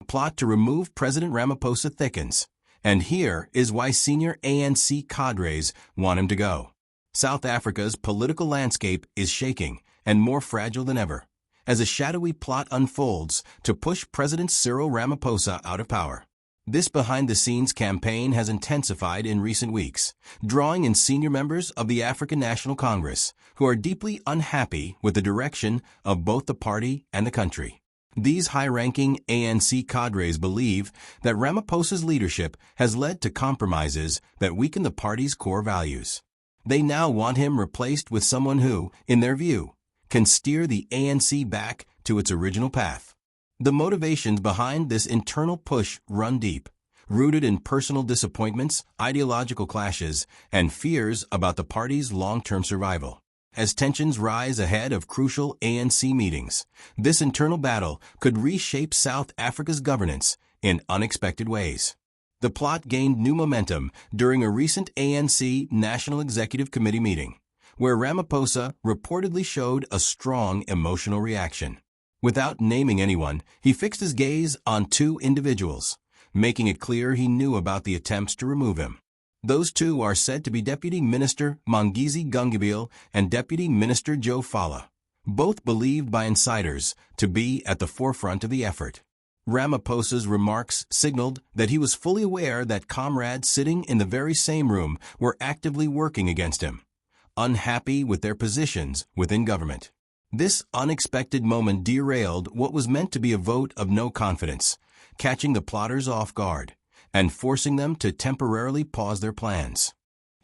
plot to remove President Ramaphosa thickens, and here is why senior ANC cadres want him to go. South Africa's political landscape is shaking and more fragile than ever, as a shadowy plot unfolds to push President Cyril Ramaphosa out of power. This behind-the-scenes campaign has intensified in recent weeks, drawing in senior members of the African National Congress who are deeply unhappy with the direction of both the party and the country. These high-ranking ANC cadres believe that Ramaphosa's leadership has led to compromises that weaken the party's core values. They now want him replaced with someone who, in their view, can steer the ANC back to its original path. The motivations behind this internal push run deep, rooted in personal disappointments, ideological clashes, and fears about the party's long-term survival. As tensions rise ahead of crucial ANC meetings, this internal battle could reshape South Africa's governance in unexpected ways. The plot gained new momentum during a recent ANC National Executive Committee meeting, where Ramaphosa reportedly showed a strong emotional reaction. Without naming anyone, he fixed his gaze on two individuals, making it clear he knew about the attempts to remove him. Those two are said to be Deputy Minister Mongezi Gungubile and Deputy Minister Joe Phala, both believed by insiders to be at the forefront of the effort. Ramaphosa's remarks signaled that he was fully aware that comrades sitting in the very same room were actively working against him, unhappy with their positions within government. This unexpected moment derailed what was meant to be a vote of no confidence, catching the plotters off guard and forcing them to temporarily pause their plans.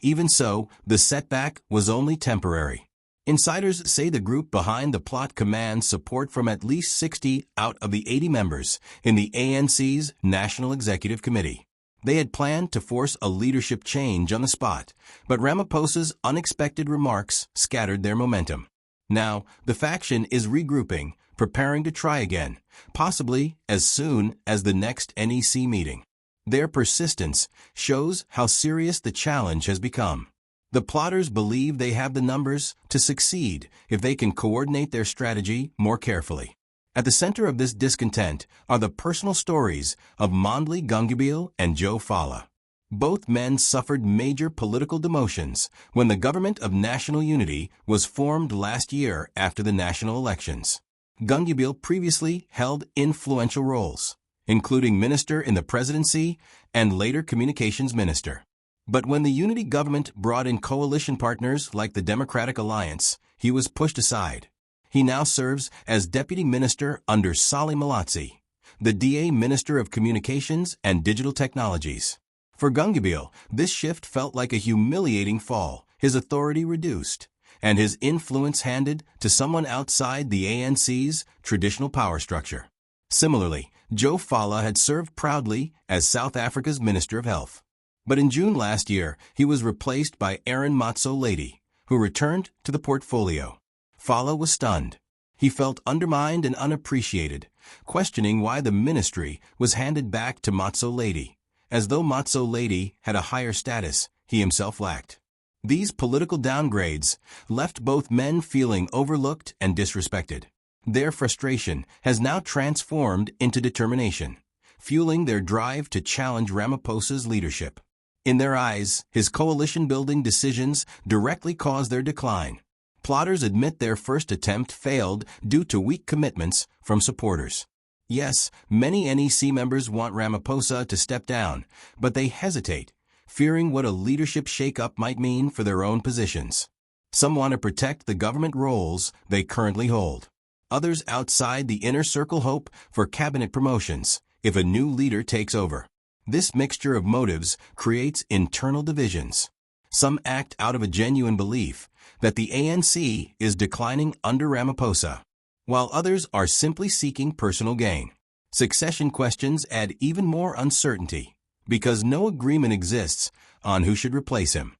Even so, the setback was only temporary. Insiders say the group behind the plot commands support from at least 60 out of the 80 members in the ANC's National Executive Committee. They had planned to force a leadership change on the spot, but Ramaphosa's unexpected remarks scattered their momentum. Now, the faction is regrouping, preparing to try again, possibly as soon as the next NEC meeting. Their persistence shows how serious the challenge has become. The plotters believe they have the numbers to succeed if they can coordinate their strategy more carefully. At the center of this discontent are the personal stories of Mongezi Gungubile and Joe Phala. Both men suffered major political demotions when the Government of National Unity was formed last year after the national elections. Gungubile previously held influential roles, including minister in the presidency and later communications minister. But when the Unity government brought in coalition partners like the Democratic Alliance, he was pushed aside. He now serves as deputy minister under Sally Malatsi, the DA Minister of Communications and Digital Technologies. For Gungubile, this shift felt like a humiliating fall, his authority reduced, and his influence handed to someone outside the ANC's traditional power structure. Similarly, Joe Phala had served proudly as South Africa's Minister of Health. But in June last year, he was replaced by Aaron Motsoaledi, who returned to the portfolio. Phala was stunned. He felt undermined and unappreciated, questioning why the ministry was handed back to Motsoaledi, as though Motsoaledi had a higher status he himself lacked. These political downgrades left both men feeling overlooked and disrespected. Their frustration has now transformed into determination, fueling their drive to challenge Ramaphosa's leadership. In their eyes, his coalition-building decisions directly caused their decline. Plotters admit their first attempt failed due to weak commitments from supporters. Yes, many NEC members want Ramaphosa to step down, but they hesitate, fearing what a leadership shakeup might mean for their own positions. Some want to protect the government roles they currently hold. Others outside the inner circle hope for cabinet promotions if a new leader takes over. This mixture of motives creates internal divisions. Some act out of a genuine belief that the ANC is declining under Ramaphosa, while others are simply seeking personal gain. Succession questions add even more uncertainty, because no agreement exists on who should replace him.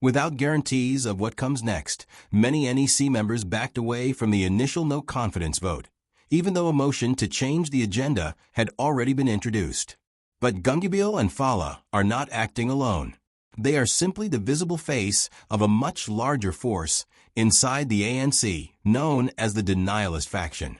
Without guarantees of what comes next, many NEC members backed away from the initial no-confidence vote, even though a motion to change the agenda had already been introduced. But Gungubile and Phala are not acting alone. They are simply the visible face of a much larger force inside the ANC, known as the denialist faction.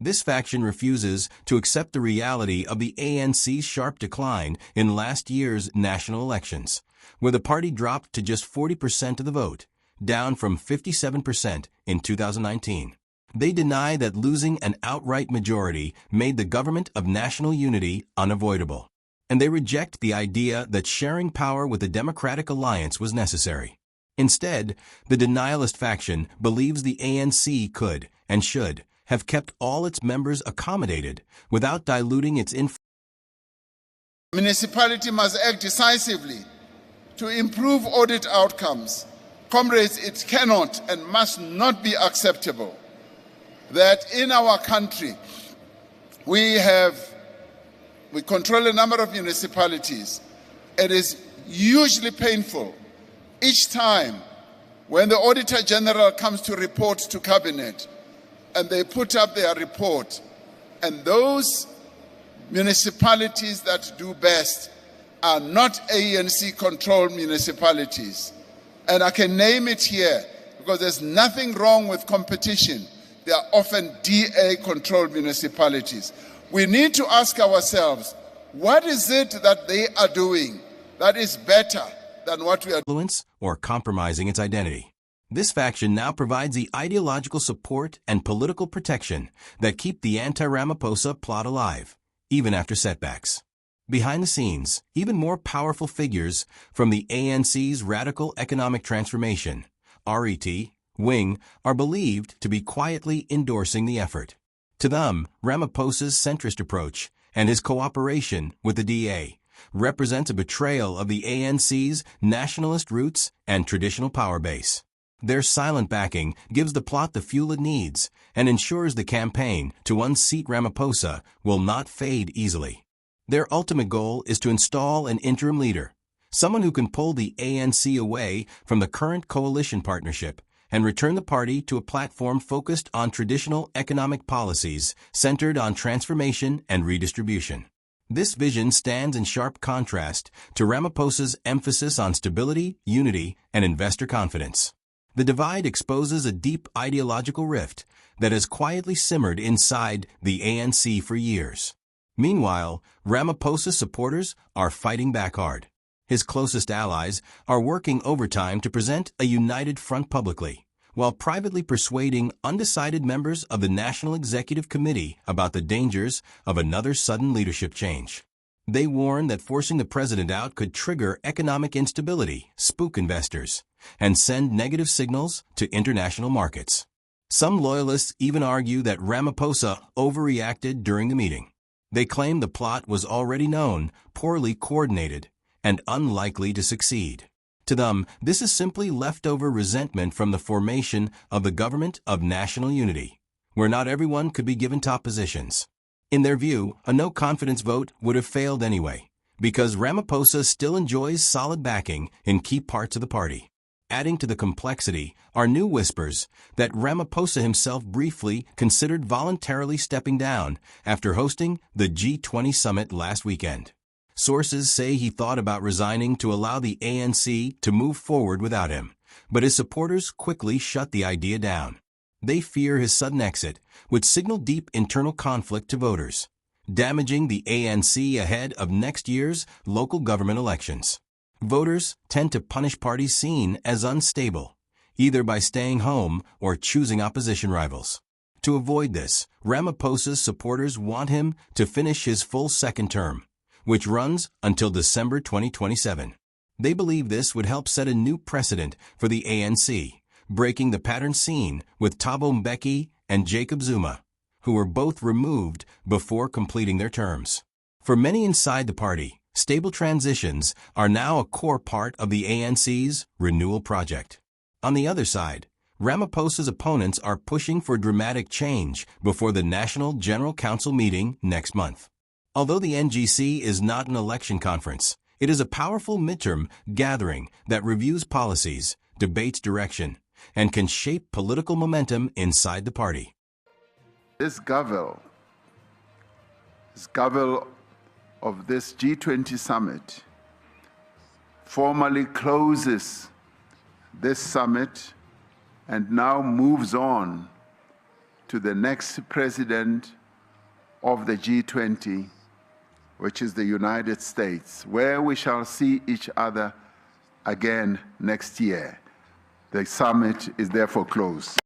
This faction refuses to accept the reality of the ANC's sharp decline in last year's national elections, where the party dropped to just 40% of the vote, down from 57% in 2019. They deny that losing an outright majority made the government of national unity unavoidable, and they reject the idea that sharing power with the Democratic Alliance was necessary. Instead, the denialist faction believes the ANC could and should have kept all its members accommodated without diluting its influence. Municipality must act decisively to improve audit outcomes. Comrades, it cannot and must not be acceptable that in our country we control a number of municipalities. It is hugely painful each time when the Auditor General comes to report to Cabinet and they put up their report, and those municipalities that do best are not ANC-controlled municipalities. And I can name it here because there's nothing wrong with competition. They are often DA-controlled municipalities. We need to ask ourselves, what is it that they are doing that is better than what we are doing? Or compromising its identity. This faction now provides the ideological support and political protection that keep the anti-Ramaphosa plot alive, even after setbacks. Behind the scenes, even more powerful figures from the ANC's Radical Economic Transformation, RET, wing are believed to be quietly endorsing the effort. To them, Ramaphosa's centrist approach and his cooperation with the DA represents a betrayal of the ANC's nationalist roots and traditional power base. Their silent backing gives the plot the fuel it needs and ensures the campaign to unseat Ramaphosa will not fade easily. Their ultimate goal is to install an interim leader, someone who can pull the ANC away from the current coalition partnership and return the party to a platform focused on traditional economic policies centered on transformation and redistribution. This vision stands in sharp contrast to Ramaphosa's emphasis on stability, unity, and investor confidence. The divide exposes a deep ideological rift that has quietly simmered inside the ANC for years. Meanwhile, Ramaphosa supporters are fighting back hard. His closest allies are working overtime to present a united front publicly, while privately persuading undecided members of the National Executive Committee about the dangers of another sudden leadership change. They warn that forcing the president out could trigger economic instability, spook investors, and send negative signals to international markets. Some loyalists even argue that Ramaphosa overreacted during the meeting. They claim the plot was already known, poorly coordinated, and unlikely to succeed. To them, this is simply leftover resentment from the formation of the government of national unity, where not everyone could be given top positions. In their view, a no-confidence vote would have failed anyway, because Ramaphosa still enjoys solid backing in key parts of the party. Adding to the complexity are new whispers that Ramaphosa himself briefly considered voluntarily stepping down after hosting the G20 summit last weekend. Sources say he thought about resigning to allow the ANC to move forward without him, but his supporters quickly shut the idea down. They fear his sudden exit would signal deep internal conflict to voters, damaging the ANC ahead of next year's local government elections. Voters tend to punish parties seen as unstable, either by staying home or choosing opposition rivals. To avoid this, Ramaphosa's supporters want him to finish his full second term, which runs until December 2027. They believe this would help set a new precedent for the ANC, breaking the pattern seen with Thabo Mbeki and Jacob Zuma, who were both removed before completing their terms. For many inside the party, stable transitions are now a core part of the ANC's renewal project. On the other side, Ramaphosa's opponents are pushing for dramatic change before the National General Council meeting next month. Although the NGC is not an election conference, it is a powerful midterm gathering that reviews policies, debates direction, and can shape political momentum inside the party. This gavel of this G20 summit formally closes this summit and now moves on to to the next president of the G20, which is the United States, where we shall see each other again next year. The summit is therefore closed.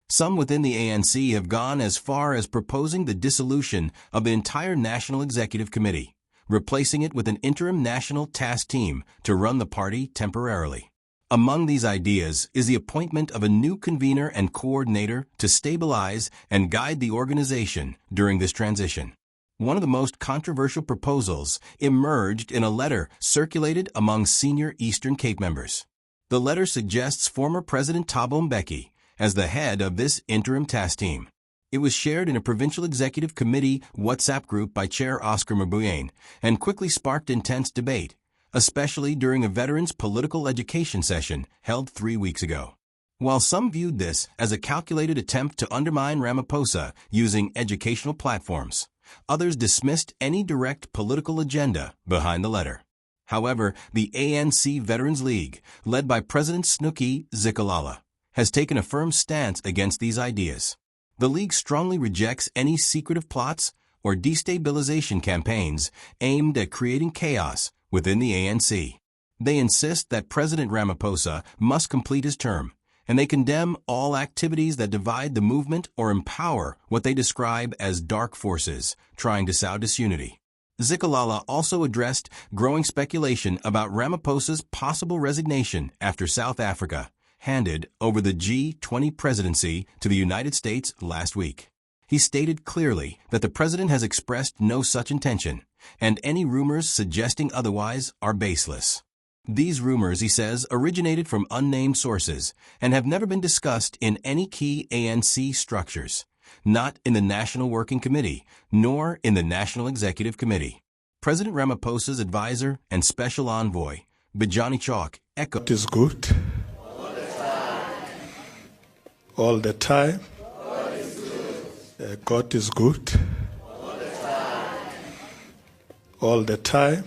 Some within the ANC have gone as far as proposing the dissolution of the entire National Executive Committee, replacing it with an interim national task team to run the party temporarily. Among these ideas is the appointment of a new convener and coordinator to stabilize and guide the organization during this transition. One of the most controversial proposals emerged in a letter circulated among senior Eastern Cape members. The letter suggests former President Thabo Mbeki as the head of this interim task team. It was shared in a Provincial Executive Committee WhatsApp group by Chair Oscar Mabuyane and quickly sparked intense debate, especially during a veterans political education session held 3 weeks ago. While some viewed this as a calculated attempt to undermine Ramaphosa using educational platforms, others dismissed any direct political agenda behind the letter. However, the ANC Veterans League, led by President Snooky Zikalala, has taken a firm stance against these ideas. The League strongly rejects any secretive plots or destabilization campaigns aimed at creating chaos within the ANC. They insist that President Ramaphosa must complete his term, and they condemn all activities that divide the movement or empower what they describe as dark forces trying to sow disunity. Zikalala also addressed growing speculation about Ramaphosa's possible resignation after South Africa handed over the G20 presidency to the United States last week. He stated clearly that the president has expressed no such intention, and any rumors suggesting otherwise are baseless. These rumors, he says, originated from unnamed sources and have never been discussed in any key ANC structures, not in the National Working Committee, nor in the National Executive Committee. President Ramaphosa's advisor and special envoy, Bijani Chalk, echoed, "It is good. All the time. God is good. All the time.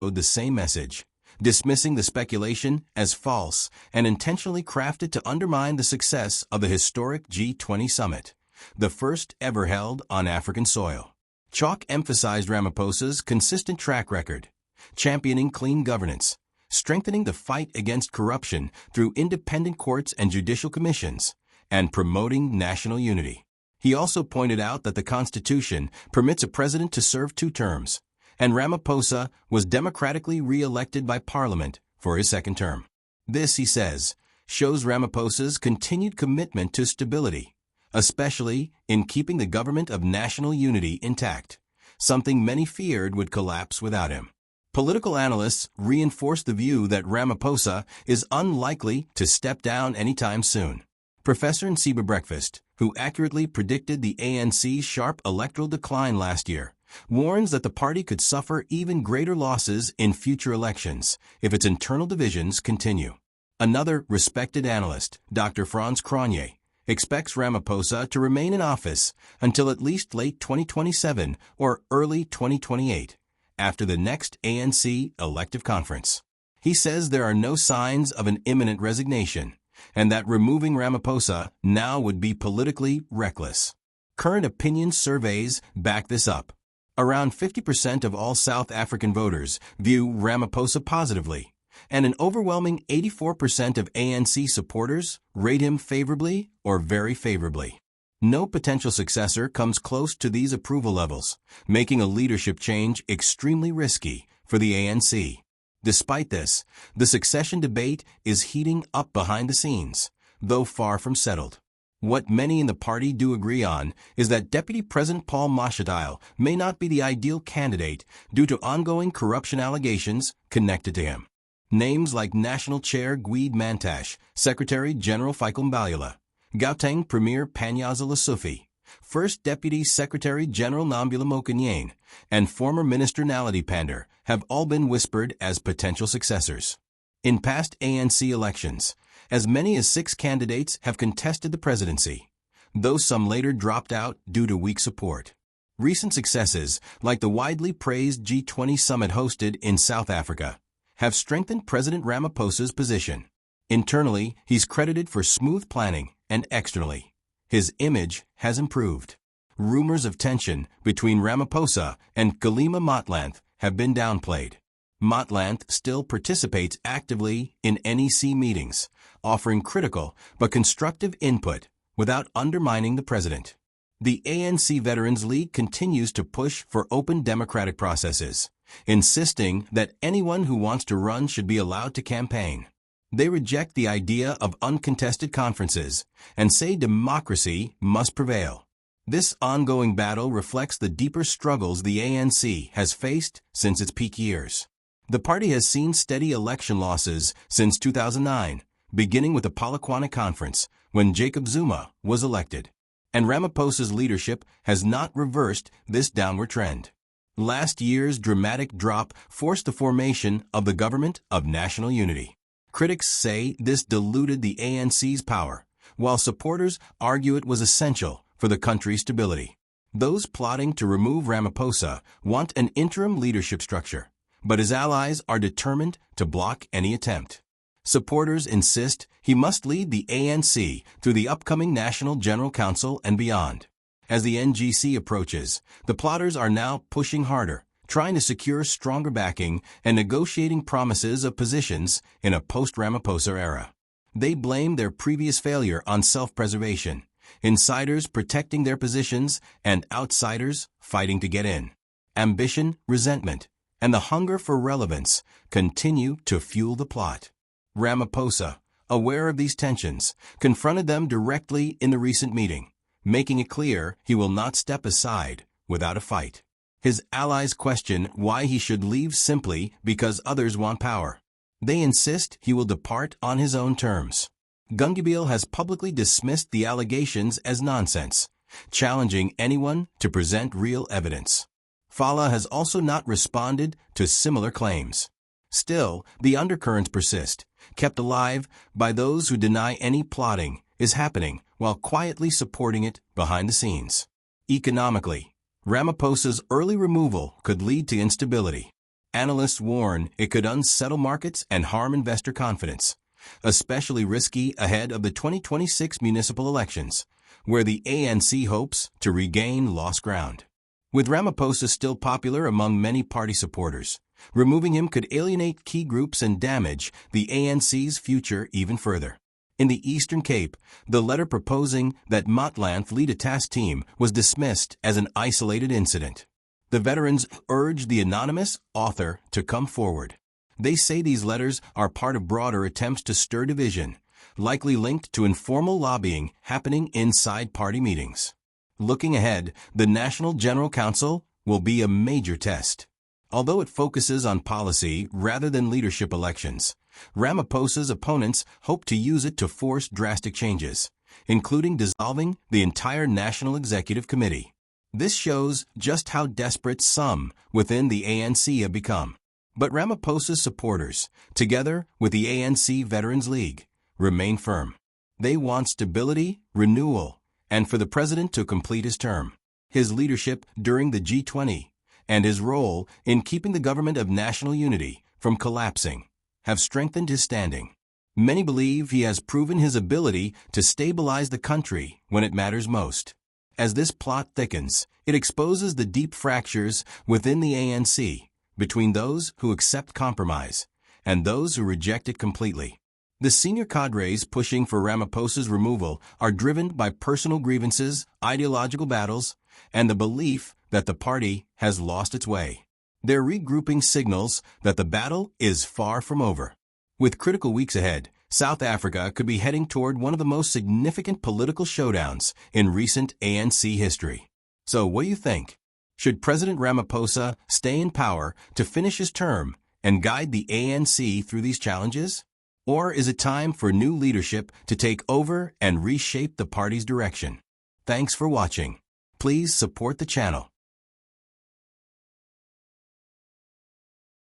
The same message, dismissing the speculation as false and intentionally crafted to undermine the success of the historic G20 summit, the first ever held on African soil. Chalk emphasized Ramaphosa's consistent track record, championing clean governance, strengthening the fight against corruption through independent courts and judicial commissions, and promoting national unity. He also pointed out that the Constitution permits a president to serve 2 terms, and Ramaphosa was democratically re-elected by Parliament for his 2nd term. This, he says, shows Ramaphosa's continued commitment to stability, especially in keeping the government of national unity intact, something many feared would collapse without him. Political analysts reinforce the view that Ramaphosa is unlikely to step down anytime soon. Professor Nsiba Breakfast, who accurately predicted the ANC's sharp electoral decline last year, warns that the party could suffer even greater losses in future elections if its internal divisions continue. Another respected analyst, Dr. Franz Cronje, expects Ramaphosa to remain in office until at least late 2027 or early 2028, after the next ANC elective conference. He says there are no signs of an imminent resignation, and that removing Ramaphosa now would be politically reckless. Current opinion surveys back this up. Around 50% of all South African voters view Ramaphosa positively, and an overwhelming 84% of ANC supporters rate him favorably or very favorably. No potential successor comes close to these approval levels, making a leadership change extremely risky for the ANC. Despite this, the succession debate is heating up behind the scenes, though far from settled. What many in the party do agree on is that Deputy President Paul Mashatile may not be the ideal candidate due to ongoing corruption allegations connected to him. Names like National Chair Gweed Mantashe, Secretary General Fikile Mbalula, Gauteng Premier Panyaza Lesufi, First Deputy Secretary General Nambula Mokonjane, and former Minister Naledi Pandor have all been whispered as potential successors. In past ANC elections, as many as 6 candidates have contested the presidency, though some later dropped out due to weak support. Recent successes, like the widely praised G20 summit hosted in South Africa, have strengthened President Ramaphosa's position. Internally, he's credited for smooth planning and externally. His image has improved. Rumors of tension between Ramaphosa and Kgalema Motlanthe have been downplayed. Motlanthe still participates actively in NEC meetings, offering critical but constructive input without undermining the president. The ANC Veterans League continues to push for open democratic processes, insisting that anyone who wants to run should be allowed to campaign. They reject the idea of uncontested conferences and say democracy must prevail. This ongoing battle reflects the deeper struggles the ANC has faced since its peak years. The party has seen steady election losses since 2009, beginning with the Phala Phala conference when Jacob Zuma was elected. And Ramaphosa's leadership has not reversed this downward trend. Last year's dramatic drop forced the formation of the Government of National Unity. Critics say this diluted the ANC's power, while supporters argue it was essential for the country's stability. Those plotting to remove Ramaphosa want an interim leadership structure, but his allies are determined to block any attempt. Supporters insist he must lead the ANC through the upcoming National General Council and beyond. As the NGC approaches, the plotters are now pushing harder, trying to secure stronger backing and negotiating promises of positions in a post-Ramaphosa era. They blame their previous failure on self-preservation, insiders protecting their positions and outsiders fighting to get in. Ambition, resentment, and the hunger for relevance continue to fuel the plot. Ramaphosa, aware of these tensions, confronted them directly in the recent meeting, making it clear he will not step aside without a fight. His allies question why he should leave simply because others want power. They insist he will depart on his own terms. Gungibil has publicly dismissed the allegations as nonsense, challenging anyone to present real evidence. Phala has also not responded to similar claims. Still, the undercurrents persist, kept alive by those who deny any plotting is happening while quietly supporting it behind the scenes. Economically, Ramaphosa's early removal could lead to instability. Analysts warn it could unsettle markets and harm investor confidence, especially risky ahead of the 2026 municipal elections, where the ANC hopes to regain lost ground. With Ramaphosa still popular among many party supporters, removing him could alienate key groups and damage the ANC's future even further. In the Eastern Cape, the letter proposing that Motlanthe lead a task team was dismissed as an isolated incident. The veterans urged the anonymous author to come forward. They say these letters are part of broader attempts to stir division, likely linked to informal lobbying happening inside party meetings. Looking ahead, the National General Council will be a major test. Although it focuses on policy rather than leadership elections, Ramaphosa's opponents hope to use it to force drastic changes, including dissolving the entire National Executive Committee. This shows just how desperate some within the ANC have become. But Ramaphosa's supporters, together with the ANC Veterans League, remain firm. They want stability, renewal, and for the president to complete his term. His leadership during the G20 and his role in keeping the government of national unity from collapsing have strengthened his standing. Many believe he has proven his ability to stabilize the country when it matters most. As this plot thickens, it exposes the deep fractures within the ANC between those who accept compromise and those who reject it completely. The senior cadres pushing for Ramaphosa's removal are driven by personal grievances, ideological battles, and the belief that the party has lost its way. Their regrouping signals that the battle is far from over. With critical weeks ahead, South Africa could be heading toward one of the most significant political showdowns in recent ANC history. So what do you think? Should President Ramaphosa stay in power to finish his term and guide the ANC through these challenges? Or is it time for new leadership to take over and reshape the party's direction? Thanks for watching. Please support the channel